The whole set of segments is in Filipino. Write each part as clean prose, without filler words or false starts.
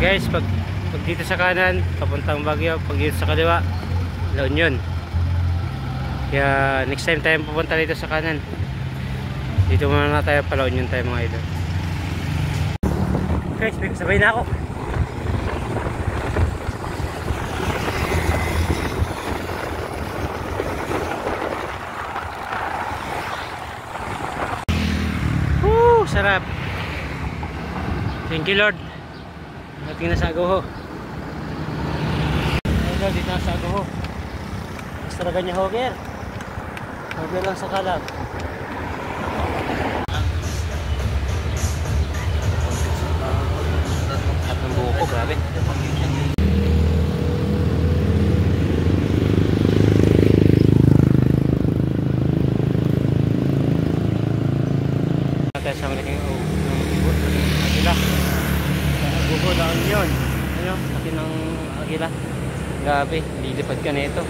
Guys, pag dito sa kanan papuntang Baguio, pag dito sa kaliwa La Union. Kaya next time tayo pupunta dito sa kanan, dito muna na tayo pa La Union tayo mga idol. Guys, may kasabay na ako. Woo, sarap. Thank you Lord. Dating na sa Agoho. Idol, dito na sa Agoho. Mas talaga niya hoger. Hoger lang sa kalag. At ng buho ko, grabe. Tayo sa malaking agila. Buho La Union. Ano? Laki ng agila. Grabe, lilipad ka na ito.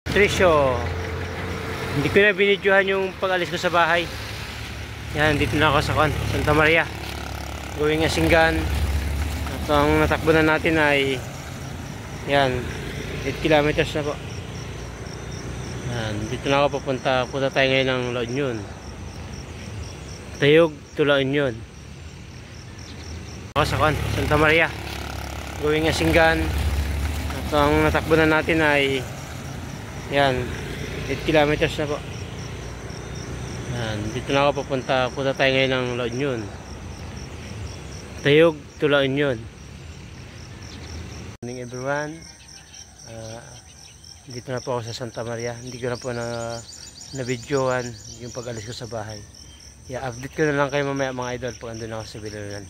Trisyo, hindi ko na binidyohan yung pag-alis ko sa bahay. Yan, dito na ako sa Santa Maria, going Asinggan. At ang natakbo na natin ay yan, 8 kilometers na po. Yan, dito na ako papunta. Punta tayo ngayon ng La Union, Tayog to La Union. Ako sa Santa Maria, going Asinggan. At ang natakbo na natin ay yan, 8 kilometers na po. Yan, dito na ako papunta. Punta tayo ngayon ng La Union, Tayog to La Union. Good morning everyone. Dito na po ako sa Santa Maria. Hindi ko na po na-videoan yung pag-alis ko sa bahay. I-update ko na lang kayo mamaya mga idol pag andun ako sa Bilunan.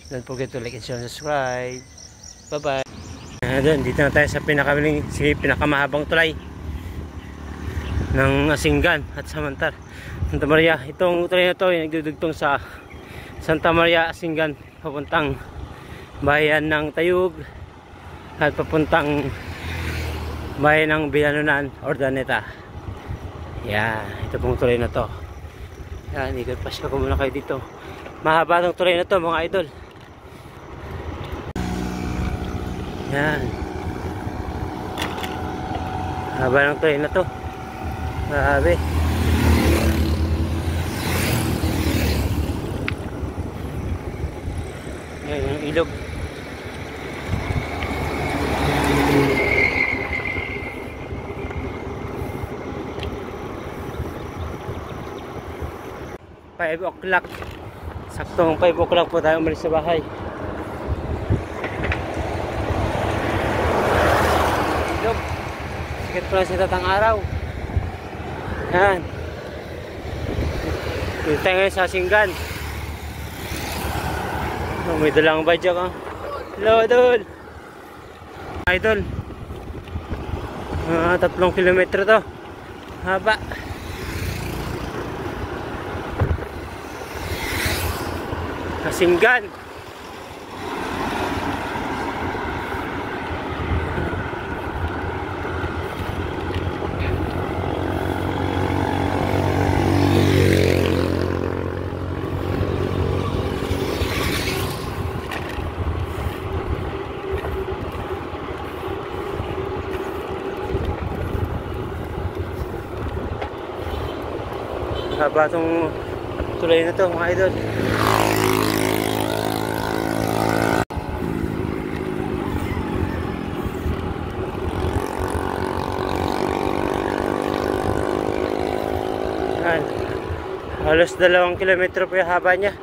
Don't forget to like and share and subscribe. Bye bye. Dito na tayo sa pinakamahabang tulay ng Asinggan at Samantar, Santa Maria. Itong tulay na to ay nagdudugtong sa Santa Maria, Asinggan, papuntang bayan ng Tayog at papuntang bayan ng Bilanunan, Ordaneta. Yan, ito pong tulay na to. Yan, ikot pasya ko muna kayo dito. Mahaba ng tulay na to mga idol. Yan, mahaba ng tulay na to. Grabe. Yan yung ilog. Five o'clock. Saktong 5 o'clock po tayo umalis sa bahay. Ilog. Sakit po lang sa tatang araw. Yan. Dito tayo ngayon sa Asinggan. Oh, may dalang badyak ah. Hello idol. Idol. 3 kilometro to. Haba. Asinggan. Haba itong tulay na to mga idol. Yan. Halos 2 kilometro po yung haba niya.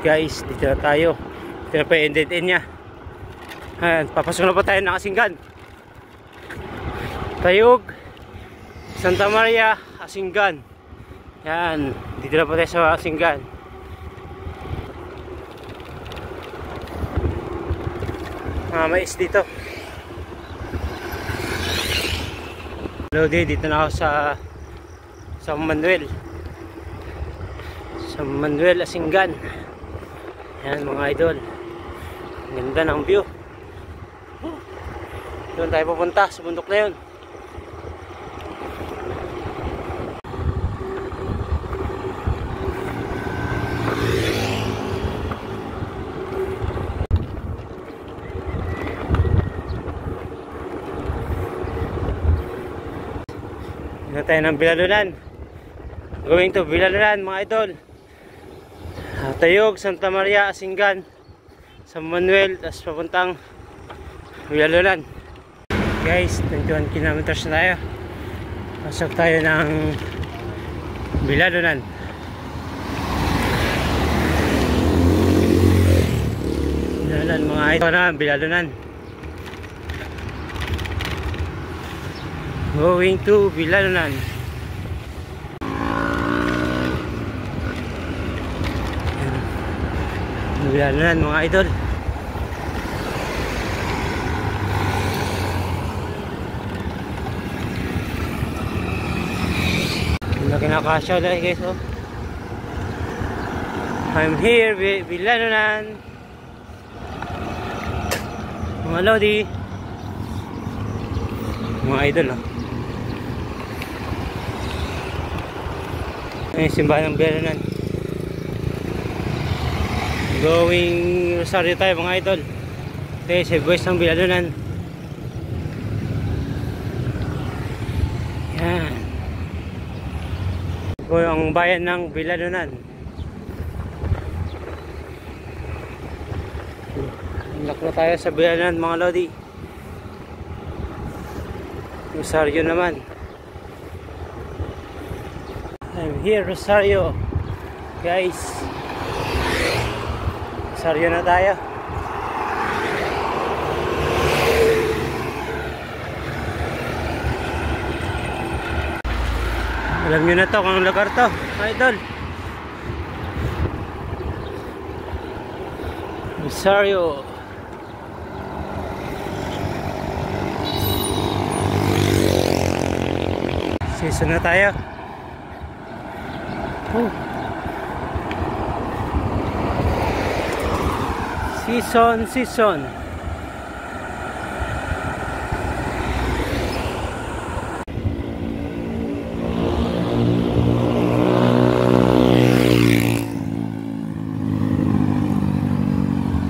Guys, dito na tayo. Dito na pa yung end niya. Ayan, papasok na po tayo ng Asinggan. Tayog Santa Maria, Asinggan. Yan, dito na po tayo sa Asinggan. Mais dito. Hello, dito na ako sa San Manuel. San Manuel, Asinggan. Yan mga idol. Ganda ng view. Doon tayo pupunta sa bundok na yun. Doon tayo ng Bilalunan. Going to Bilalunan mga idol. Tayog, Santa Maria, Asinggan, San Manuel, tapos papuntang Bilalunan. Guys, 21 kilometers na tayo. Pasok tayo ng Bilalunan. Bilalunan mga idol na, Bilalunan. Going to Bilalunan. Bilalunan mga idol. Hindi kinakasya lang guys, oh. I'm here, Bilalunan. Mga lodi. Mga idol, oh. Ay, simbahan ng Bilalunan. Going Rosario tayo mga idol. Okay, sa boys ng Bilalunan. Yan. Ito ang bayan ng Bilalunan. Lock na tayo sa Bilalunan mga lodi. Rosario naman. I'm here Rosario. Guys. Rosario na tayo. Alam nyo na to kung anong lugar to, idol. Rosario. Season na tayo. Season.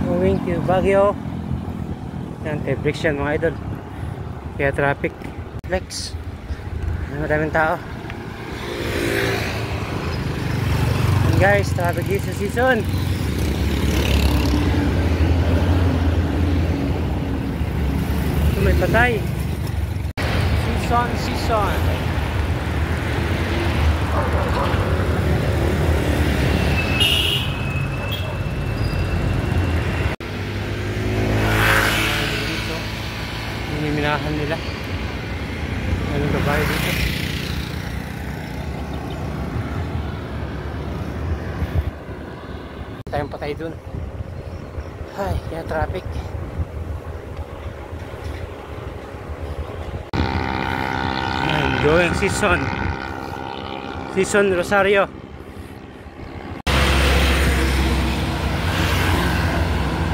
Going to Baguio. Yan, breaks yan mga idol. Kaya traffic. Flex. Maraming tao. And guys, traffic dito sa season. May patay. Season. Dito. Hiniminahan nila. Anong babae dito? Tayong patay dun. Ay, kaya traffic. Going season Rosario.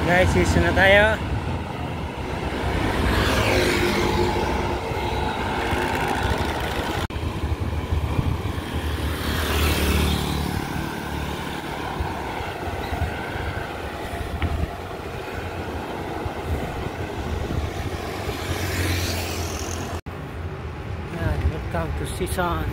Guys, season na tayo. Welcome to season.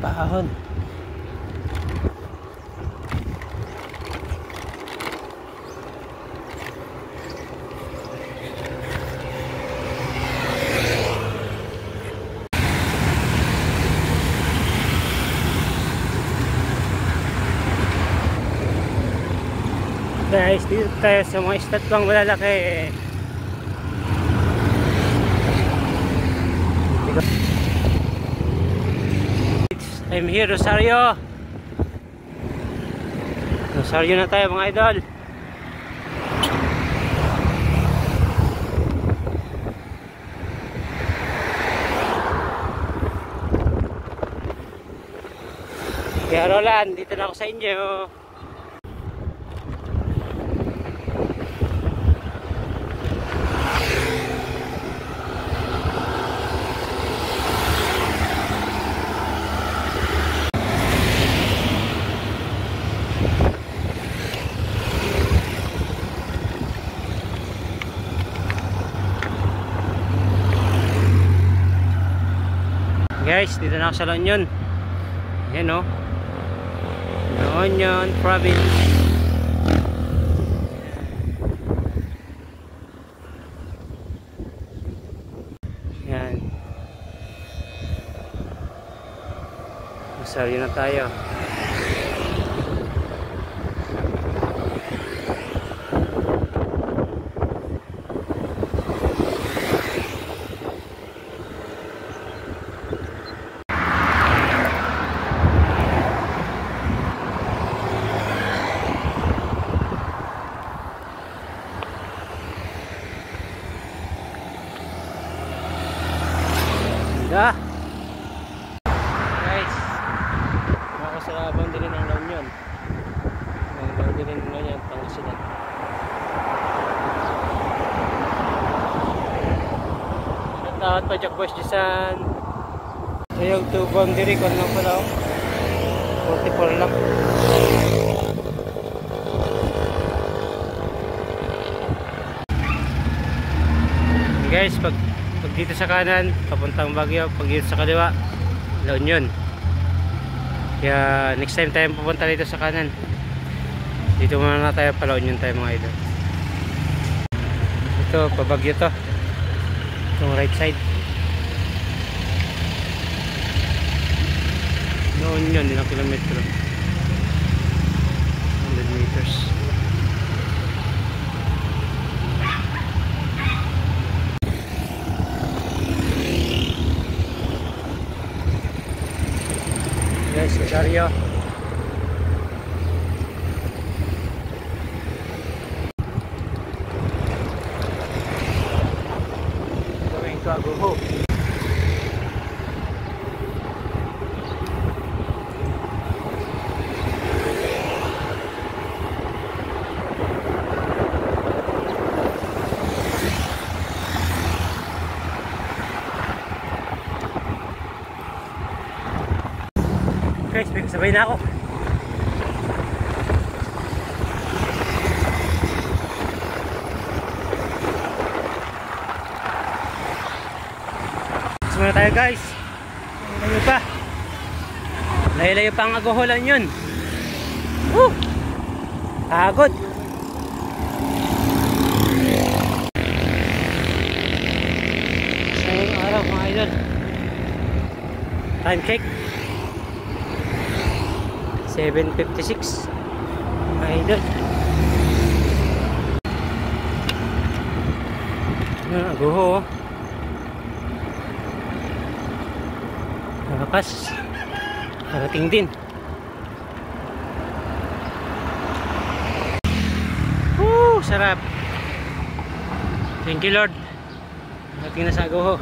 Paahon. Guys, dito tayo sa mga estatwang malalaki. I'm here, Rosario. Rosario na tayo mga idol. Kaya Roland, dito na ako sa inyo. Guys, dito na ako sa La Union. Ayan o, La Union Province. Ayan, Rosario na tayo. Yeah. Guys, ako sa boundary ng La Union. Ang boundary ng La Union, Pangasinan. Shoutout pa Jack Boys Disan. So yung 2 boundary ko lang pala, 44 lang. Guys, pag dito sa kanan papuntang Baguio, pag dito sa kaliwa La Union. Kaya next time tayo pupunta dito sa kanan, dito muna na tayo pa La Union tayo mga idol. Ito pa Baguio to, itong right side La Union, ilang kilometro, 100 meters. Guys, Rosario. Going to Aguho. Guys, may kasabay na ako. Muna tayo guys. Layo pa. Layo-layo pa ang Aguho La Union. Pagod. Ngayong araw mga idol, time check 7:56 mga idol. Aguho, nakapas, parating din. Sarap. Thank you Lord, parating na sa Aguho.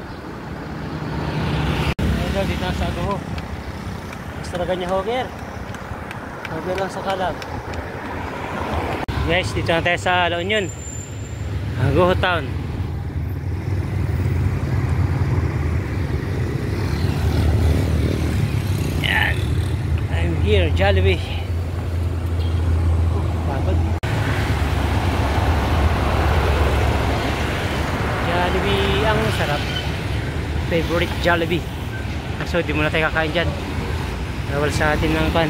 Idol, dito na sa Aguho. Mas talaga niya hoger lang sa kalag. Guys, dito na tayo sa La Union, Aguho Town. Yan, I'm here, Jollibee. Pagod. Jollibee ang sarap. Favorite Jollibee. So di muna tayo kakain dyan. Bawal sa atin ng pan,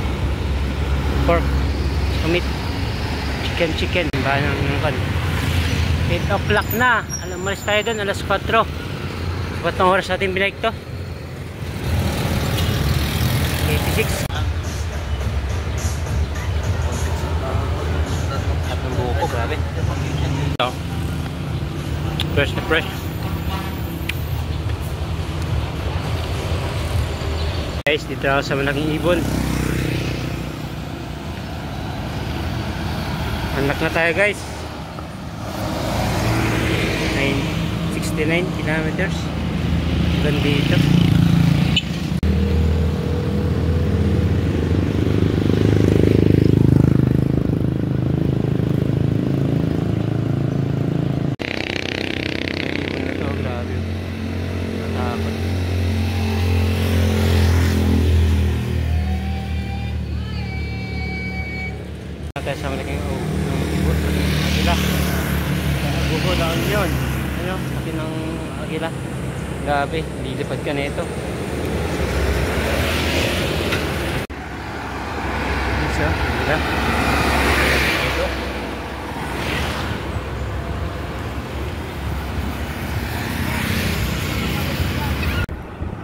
pork, meat, chicken, bahan ng pan. 8 o'clock na. Malis tayo doon, alas 4. Sapat ng oras natin binike to. 86. At ng buko. Grabe. Ito. Fresh na fresh. Guys, dito ako sa malaking ibon. Anak na tayo guys. 69 kilometers. Hanggang dito. Sa malaking ibon agila gugo doon yun ano laki ng agila grabe lilipad ka na ito isa agila ito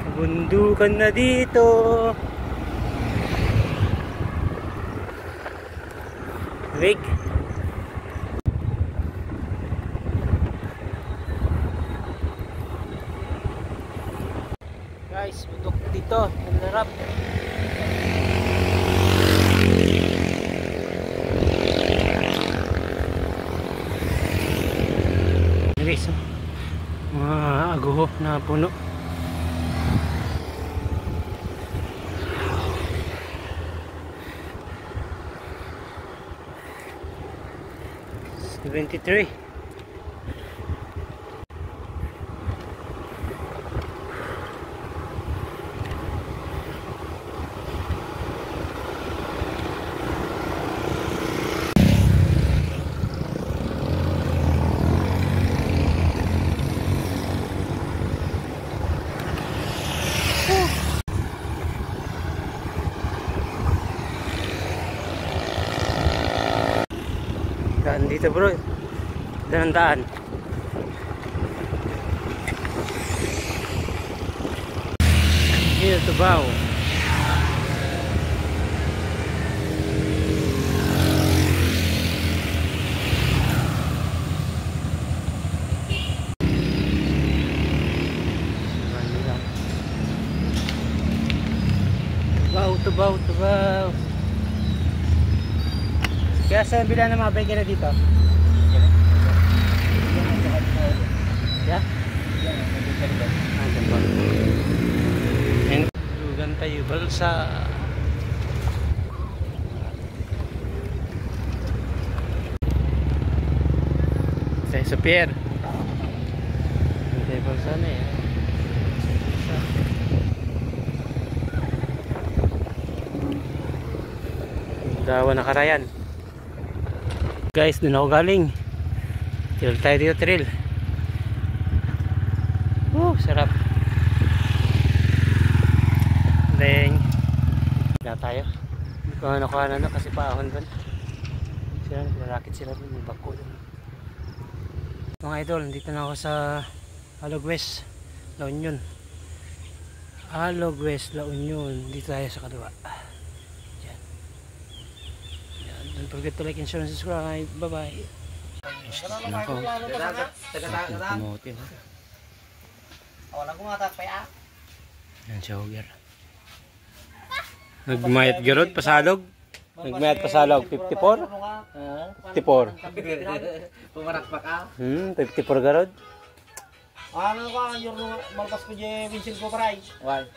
kabundukan na dito. Big. Guys, bundok dito, ang harap. Guys, mga aguho na puno. '23. Daan dito bro, daan. Here to bow. Tubaw. Kaya sa bila na mga bike na dito. Ya? And dugan tayo balsa. Sa pier. Tayo balsa na eh. Dawa na Karayan. Guys, doon ako galing. Trail tayo dito, trail. Sarap. Then na tayo. Hindi ko nakuha na kasi paahon doon. Sila, narakit sila doon. May bako doon. Mga idol, dito na ako sa Alog West, La Union. Alog West, La Union. Dito tayo sa kaliwa. Don't forget to like and share and subscribe. Bye-bye. Yan siya ugyar. Nagmayat garod pasalog. Nagmayat pasalog 54. 54. Pumarak pa ka? 54 garod. Ano ka yung malpas ko je Vincent ko paray. Why?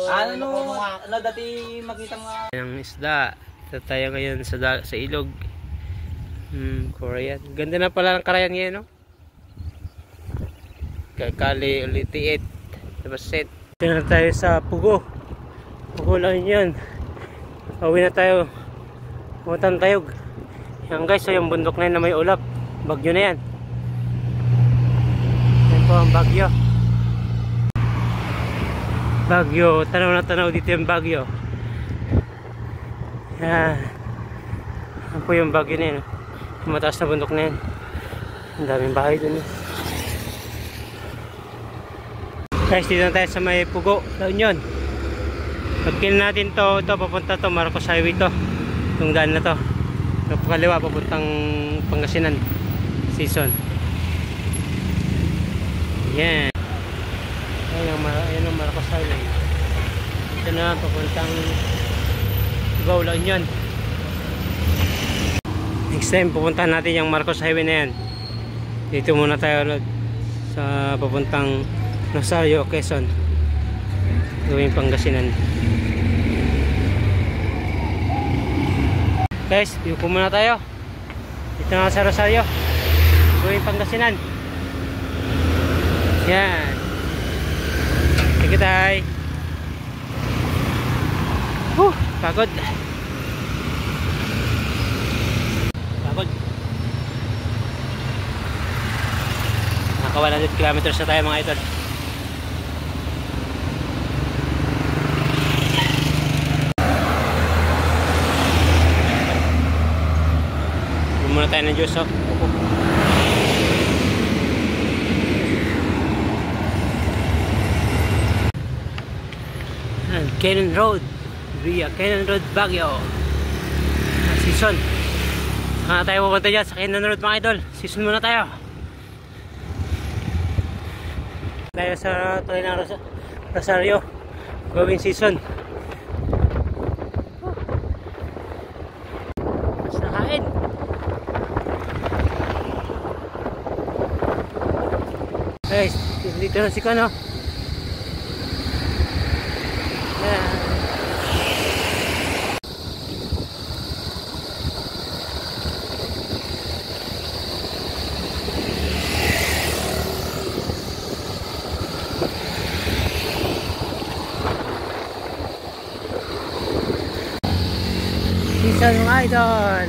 Ano dati makita nga Ang isda. Ito tayo ngayon sa ilog. Korean. Ganda na pala ng Karayan ngayon, no? Kali ulitiit. Set. Ito na tayo sa Pugo. Pugo lang yun. Pauwi na tayo. Mutan tayog. Yan guys, so yung bundok na yun na may ulap. Bagyo na yan. Yan po ang bagyo. Bagyo. Tanaw na tanaw dito yung bagyo. Yan. Yan po yung bagyo na yun. Mataas na bundok na yan. Ang daming bahay dun. Guys, dito na tayo sa may Pugo, La Union. Pagkill natin to papunta to Marcos Highway to. Itong daan na to. Kaliwa papuntang Pangasinan season. Yan. Ayan ang Marcos Highway. Ito na papuntang Tugao, La Union. Next time pupuntahan natin yung Marcos Highway na yan. Dito muna tayo ulit sa papuntang Rosario, Quezon, gawing Pangasinan. Guys, yuko muna tayo. Dito na sa Rosario, gawing Pangasinan. Yan. Sige tayo. Pagod. Pagod. Naka 100 kilometers na tayo mga idol. Muna tayo ng juice, oh. Cannon Road via Cannon Road Baguio season. Saka tayo pupunta dyan sa Cannon Road mga idol. Season muna tayo. Tayo sa tulay ng Rosario going season. Mas nakain. Guys, dito na si Kano. Season mga idol.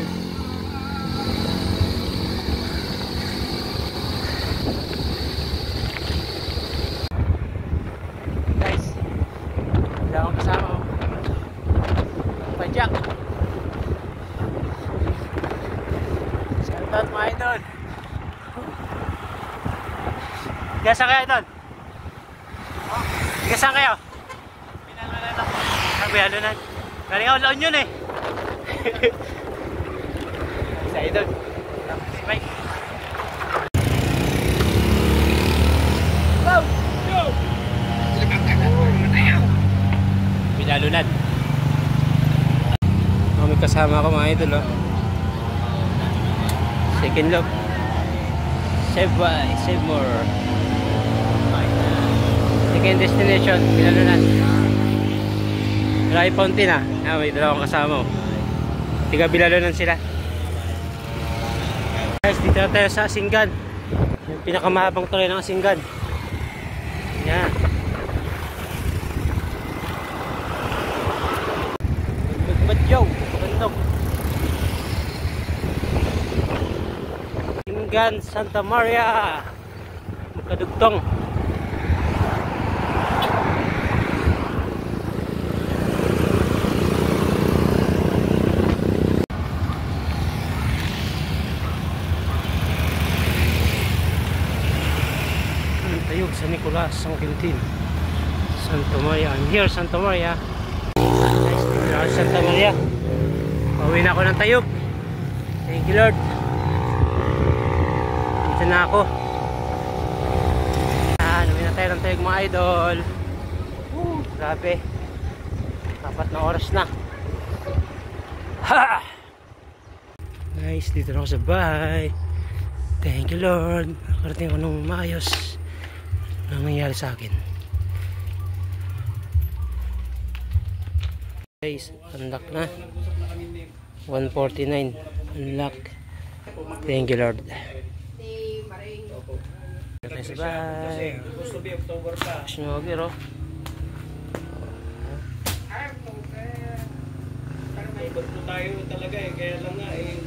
Guys, wala akong kasama. Pajak. Shout out mga idol. Gasa kayo idol? Gasa kayo? Pinalunan ako. Pinalunan. Galing ako La Union eh. Sa idol. Si Mike. Go! Go! Pinalunan. May kasama ko mga idol, oh. Second look. Save by, save more. Second destination, Pinalunan. Rai Fountain ah. May dalawang kasama, oh. Tiga Pinalunan sila. Guys, dito na tayo sa Asinggan. Yung pinakamahabang tuloy ng Asinggan. Yan. Badyaw, bandog. Asinggan, Santa Maria. Magkadugtong. Sa Nicolas, San Quintin, Santa Maria. I'm here, Santa Maria. Nice, Santa Maria. Pauwi na ako ng Tayog. Thank you Lord. Dito na ako. Uwi na tayo ng Tayog mga idol. Grabe. 4 na oras na. Ha! Guys, dito na ako sa bahay. Thank you Lord. Nakarating ako ng maayos. Ano nangyari sa akin? Guys, unlock na. 149 unlock. Thank you Lord. Guys, bye. Snogger, oh. Ikot po tayo talaga eh, kaya lang nga eh